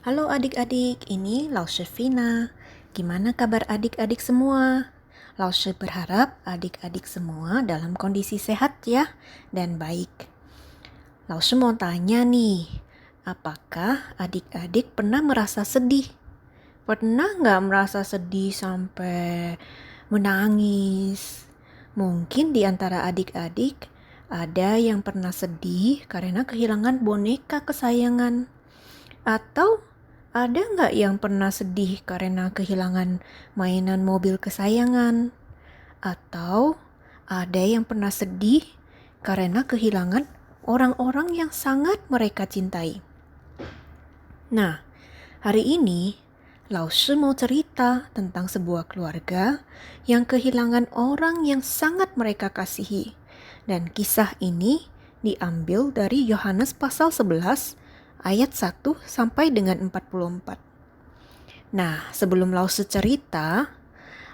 Halo adik-adik, ini Laushe Vina. Gimana kabar adik-adik semua? Laushe berharap adik-adik semua dalam kondisi sehat ya dan baik. Laushe mau tanya nih, apakah adik-adik pernah merasa sedih? Pernah nggak merasa sedih sampai menangis? Mungkin di antara adik-adik ada yang pernah sedih karena kehilangan boneka kesayangan. Atau ada nggak yang pernah sedih karena kehilangan mainan mobil kesayangan? Atau ada yang pernah sedih karena kehilangan orang-orang yang sangat mereka cintai? Nah, hari ini Laushe mau cerita tentang sebuah keluarga yang kehilangan orang yang sangat mereka kasihi. Dan kisah ini diambil dari Yohanes pasal 11 ayat 1 sampai dengan 44. Nah, sebelum Laushe cerita,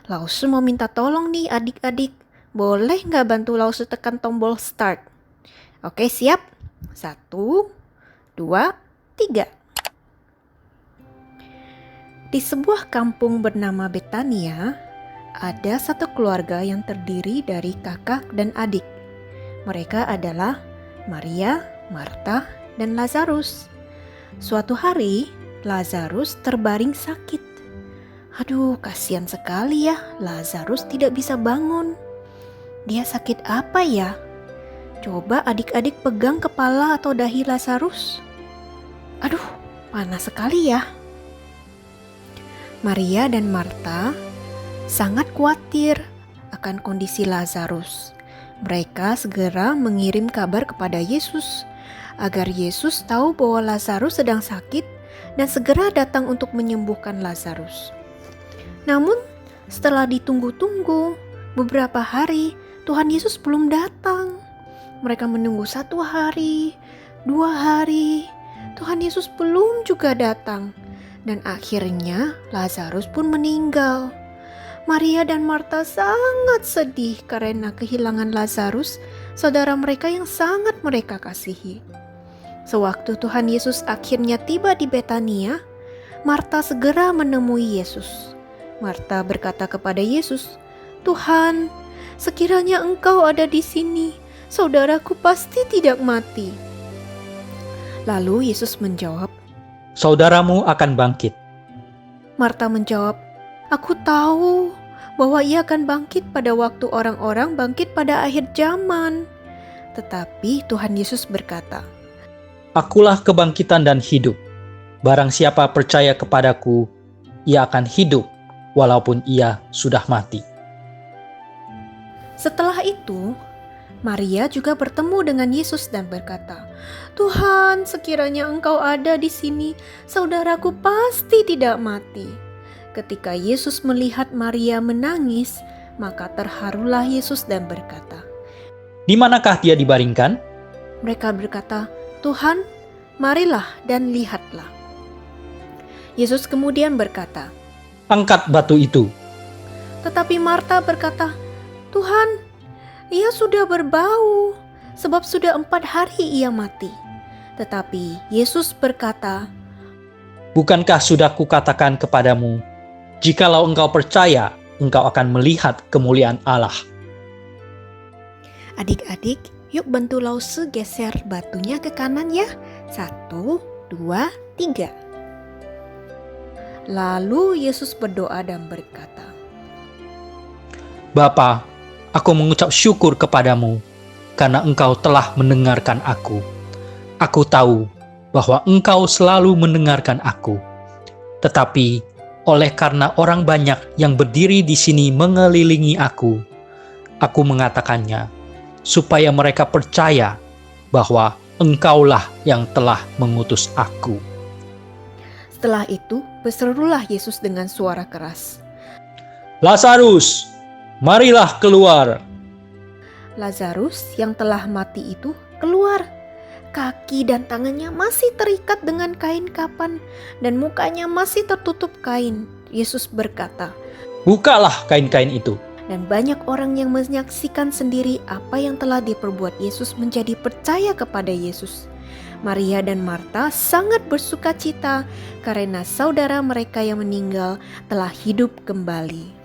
Laushe mau minta tolong nih adik-adik. Boleh nggak bantu Laushe tekan tombol start? Oke, siap? 1, 2, 3. Di sebuah kampung bernama Betania, ada satu keluarga yang terdiri dari kakak dan adik. Mereka adalah Maria, Marta, dan Lazarus. Suatu hari, Lazarus terbaring sakit. Aduh, kasihan sekali ya, Lazarus tidak bisa bangun. Dia sakit apa ya? Coba adik-adik pegang kepala atau dahi Lazarus. Aduh, panas sekali ya. Maria dan Marta sangat khawatir akan kondisi Lazarus. Mereka segera mengirim kabar kepada Yesus agar Yesus tahu bahwa Lazarus sedang sakit dan segera datang untuk menyembuhkan Lazarus. Namun, setelah ditunggu-tunggu beberapa hari, Tuhan Yesus belum datang. Mereka menunggu 1 hari, 2 hari, Tuhan Yesus belum juga datang. Dan akhirnya Lazarus pun meninggal. Maria dan Marta sangat sedih karena kehilangan Lazarus, saudara mereka yang sangat mereka kasihi. Sewaktu Tuhan Yesus akhirnya tiba di Betania, Marta segera menemui Yesus. Marta berkata kepada Yesus, "Tuhan, sekiranya Engkau ada di sini, saudaraku pasti tidak mati." Lalu Yesus menjawab, "Saudaramu akan bangkit." Marta menjawab, "Aku tahu bahwa ia akan bangkit pada waktu orang-orang bangkit pada akhir zaman." Tetapi Tuhan Yesus berkata, "Akulah kebangkitan dan hidup. Barang siapa percaya kepadaku, ia akan hidup walaupun ia sudah mati." Setelah itu, Maria juga bertemu dengan Yesus dan berkata, "Tuhan, sekiranya Engkau ada di sini, saudaraku pasti tidak mati." Ketika Yesus melihat Maria menangis, maka terharulah Yesus dan berkata, "Di manakah dia dibaringkan?" Mereka berkata, "Tuhan, marilah dan lihatlah." Yesus kemudian berkata, "Angkat batu itu." tetapi Marta berkata, "Tuhan, ia sudah berbau, sebab sudah 4 hari ia mati." Tetapi Yesus berkata, "Bukankah sudah kukatakan kepadamu, jikalau engkau percaya, engkau akan melihat kemuliaan Allah." Adik-adik, yuk bantu Laushe geser batunya ke kanan ya. 1, 2, 3. Lalu Yesus berdoa dan berkata, "Bapa, aku mengucap syukur kepadamu, karena engkau telah mendengarkan aku. Aku tahu bahwa engkau selalu mendengarkan aku. Tetapi oleh karena orang banyak yang berdiri di sini mengelilingi aku mengatakannya, supaya mereka percaya bahwa engkaulah yang telah mengutus aku." Setelah itu berserulah Yesus dengan suara keras. "Lazarus, marilah keluar." Lazarus yang telah mati itu keluar. Kaki dan tangannya masih terikat dengan kain kapan dan mukanya masih tertutup kain. Yesus berkata, "Bukalah kain-kain itu." dan banyak orang yang menyaksikan sendiri apa yang telah diperbuat Yesus menjadi percaya kepada Yesus. Maria dan Marta sangat bersuka cita karena saudara mereka yang meninggal telah hidup kembali.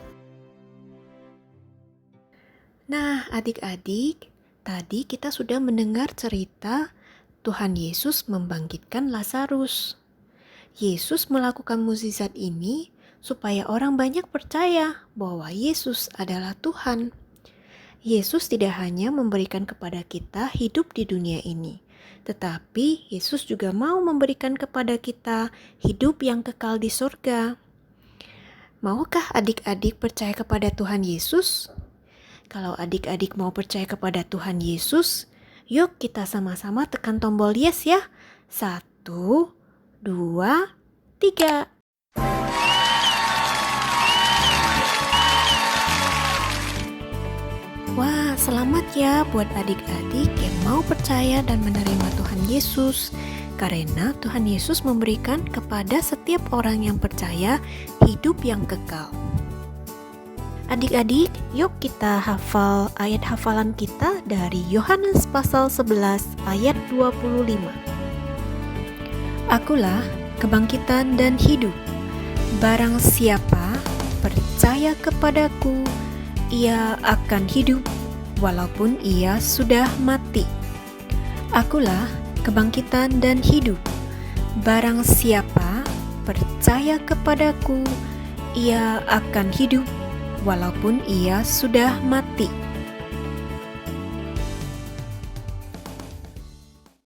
Nah, adik-adik, tadi kita sudah mendengar cerita Tuhan Yesus membangkitkan Lazarus. Yesus melakukan mukjizat ini supaya orang banyak percaya bahwa Yesus adalah Tuhan. Yesus tidak hanya memberikan kepada kita hidup di dunia ini, tetapi Yesus juga mau memberikan kepada kita hidup yang kekal di surga. Maukah adik-adik percaya kepada Tuhan Yesus? Kalau adik-adik mau percaya kepada Tuhan Yesus, yuk kita sama-sama tekan tombol yes ya. 1, 2, 3. Wah, selamat ya buat adik-adik yang mau percaya dan menerima Tuhan Yesus. Karena Tuhan Yesus memberikan kepada setiap orang yang percaya hidup yang kekal. Adik-adik, yuk kita hafal ayat hafalan kita dari Yohanes pasal 11 ayat 25. Akulah kebangkitan dan hidup. Barang siapa percaya kepadaku, ia akan hidup walaupun ia sudah mati. Akulah kebangkitan dan hidup. Barang siapa percaya kepadaku, ia akan hidup walaupun ia sudah mati.